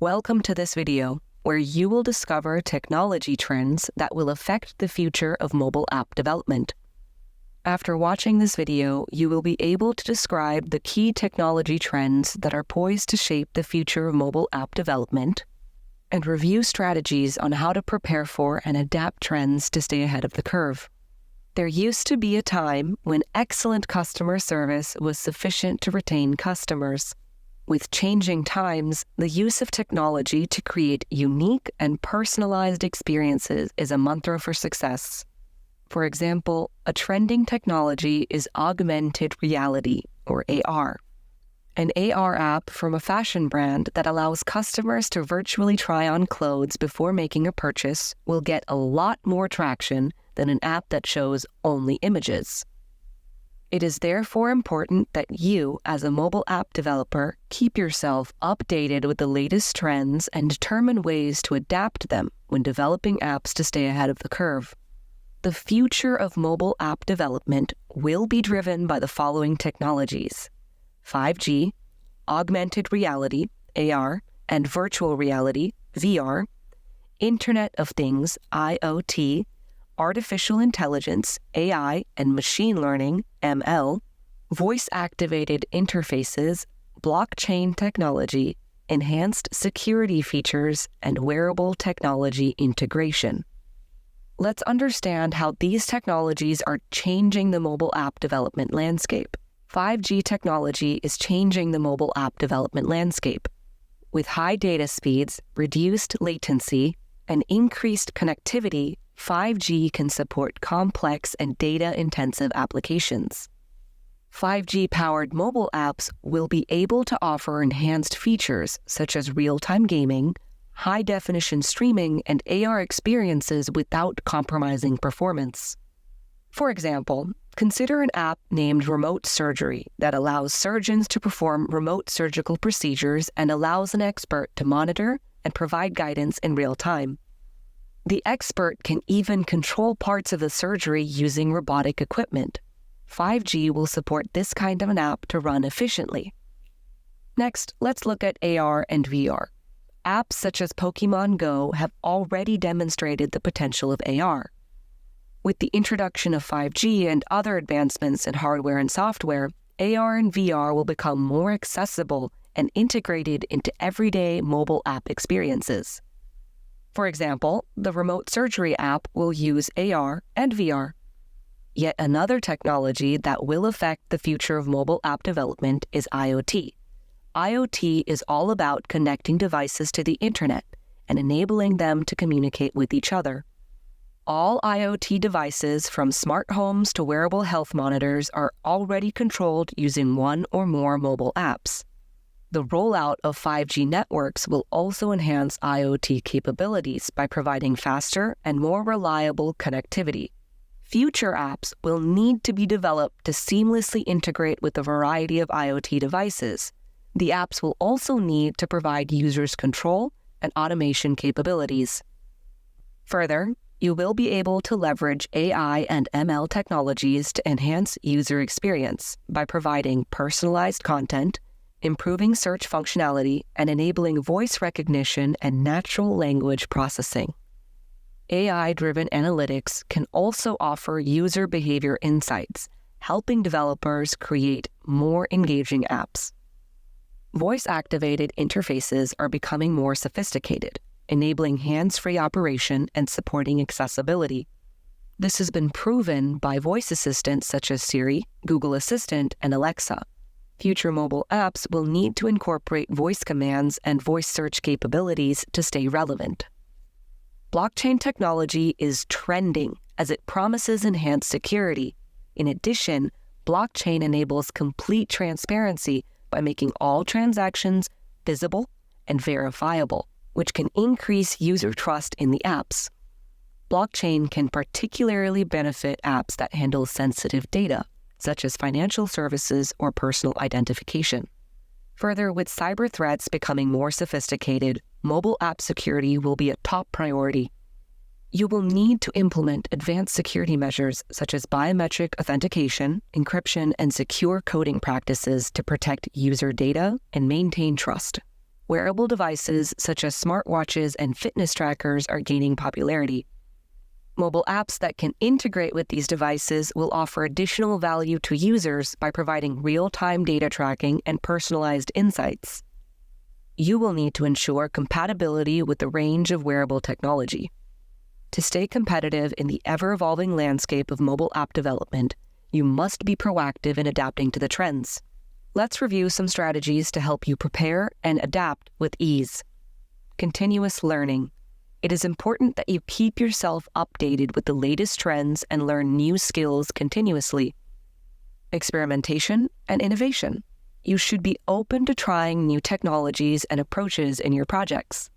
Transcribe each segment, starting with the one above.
Welcome to this video, where you will discover technology trends that will affect the future of mobile app development. After watching this video, you will be able to describe the key technology trends that are poised to shape the future of mobile app development, and review strategies on how to prepare for and adapt trends to stay ahead of the curve. There used to be a time when excellent customer service was sufficient to retain customers. With changing times, the use of technology to create unique and personalized experiences is a mantra for success. For example, a trending technology is augmented reality, or AR. An AR app from a fashion brand that allows customers to virtually try on clothes before making a purchase will get a lot more traction than an app that shows only images. It is therefore important that you, as a mobile app developer, keep yourself updated with the latest trends and determine ways to adapt them when developing apps to stay ahead of the curve. The future of mobile app development will be driven by the following technologies: 5G, augmented reality, AR, and virtual reality, VR, Internet of Things, IoT, artificial intelligence, AI, and machine learning, ML, voice-activated interfaces, blockchain technology, enhanced security features, and wearable technology integration. Let's understand how these technologies are changing the mobile app development landscape. 5G technology is changing the mobile app development landscape. With high data speeds, reduced latency, and increased connectivity, 5G can support complex and data-intensive applications. 5G-powered mobile apps will be able to offer enhanced features such as real-time gaming, high-definition streaming, and AR experiences without compromising performance. For example, consider an app named Remote Surgery that allows surgeons to perform remote surgical procedures and allows an expert to monitor and provide guidance in real time. The expert can even control parts of the surgery using robotic equipment. 5G will support this kind of an app to run efficiently. Next, let's look at AR and VR. Apps such as Pokémon Go have already demonstrated the potential of AR. With the introduction of 5G and other advancements in hardware and software, AR and VR will become more accessible and integrated into everyday mobile app experiences. For example, the Remote Surgery app will use AR and VR. Yet another technology that will affect the future of mobile app development is IoT. IoT is all about connecting devices to the internet and enabling them to communicate with each other. All IoT devices, from smart homes to wearable health monitors, are already controlled using one or more mobile apps. The rollout of 5G networks will also enhance IoT capabilities by providing faster and more reliable connectivity. Future apps will need to be developed to seamlessly integrate with a variety of IoT devices. The apps will also need to provide users control and automation capabilities. Further, you will be able to leverage AI and ML technologies to enhance user experience by providing personalized content, improving search functionality, and enabling voice recognition and natural language processing. AI-driven analytics can also offer user behavior insights, helping developers create more engaging apps. Voice-activated interfaces are becoming more sophisticated, enabling hands-free operation and supporting accessibility. This has been proven by voice assistants such as Siri, Google Assistant, and Alexa. Future mobile apps will need to incorporate voice commands and voice search capabilities to stay relevant. Blockchain technology is trending as it promises enhanced security. In addition, blockchain enables complete transparency by making all transactions visible and verifiable, which can increase user trust in the apps. Blockchain can particularly benefit apps that handle sensitive data, such as financial services or personal identification. Further, with cyber threats becoming more sophisticated, mobile app security will be a top priority. You will need to implement advanced security measures such as biometric authentication, encryption, and secure coding practices to protect user data and maintain trust. wearable devices such as smartwatches and fitness trackers are gaining popularity. Mobile apps that can integrate with these devices will offer additional value to users by providing real-time data tracking and personalized insights. You will need to ensure compatibility with the range of wearable technology. To stay competitive in the ever-evolving landscape of mobile app development, you must be proactive in adapting to the trends. Let's review some strategies to help you prepare and adapt with ease. Continuous learning. It is important that you keep yourself updated with the latest trends and learn new skills continuously. Experimentation and innovation. You should be open to trying new technologies and approaches in your projects.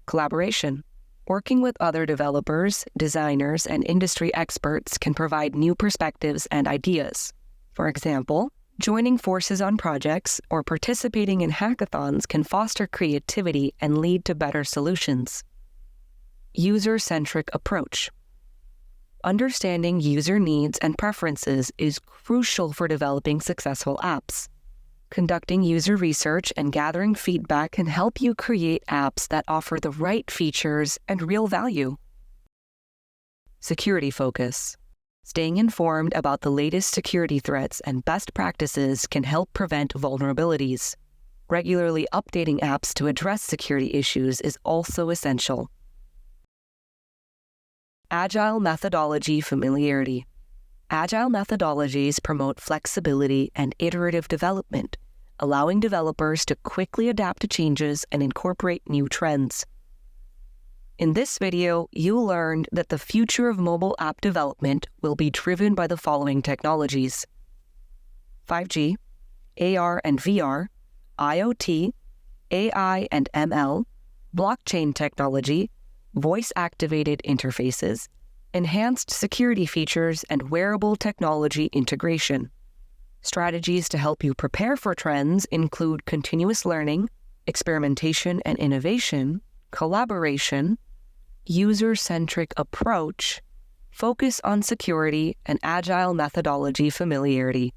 Collaboration. Working with other developers, designers, and industry experts can provide new perspectives and ideas. For example, joining forces on projects or participating in hackathons can foster creativity and lead to better solutions. User-centric approach. Understanding user needs and preferences is crucial for developing successful apps. Conducting user research and gathering feedback can help you create apps that offer the right features and real value. Security focus. Staying informed about the latest security threats and best practices can help prevent vulnerabilities. Regularly updating apps to address security issues is also essential. Agile methodology familiarity. Agile methodologies promote flexibility and iterative development, allowing developers to quickly adapt to changes and incorporate new trends. In this video, you learned that the future of mobile app development will be driven by the following technologies: 5G, AR and VR, IoT, AI and ML, blockchain technology, voice-activated interfaces, enhanced security features, and wearable technology integration. Strategies to help you prepare for trends include continuous learning, experimentation and innovation, collaboration, user-centric approach, focus on security, and agile methodology familiarity.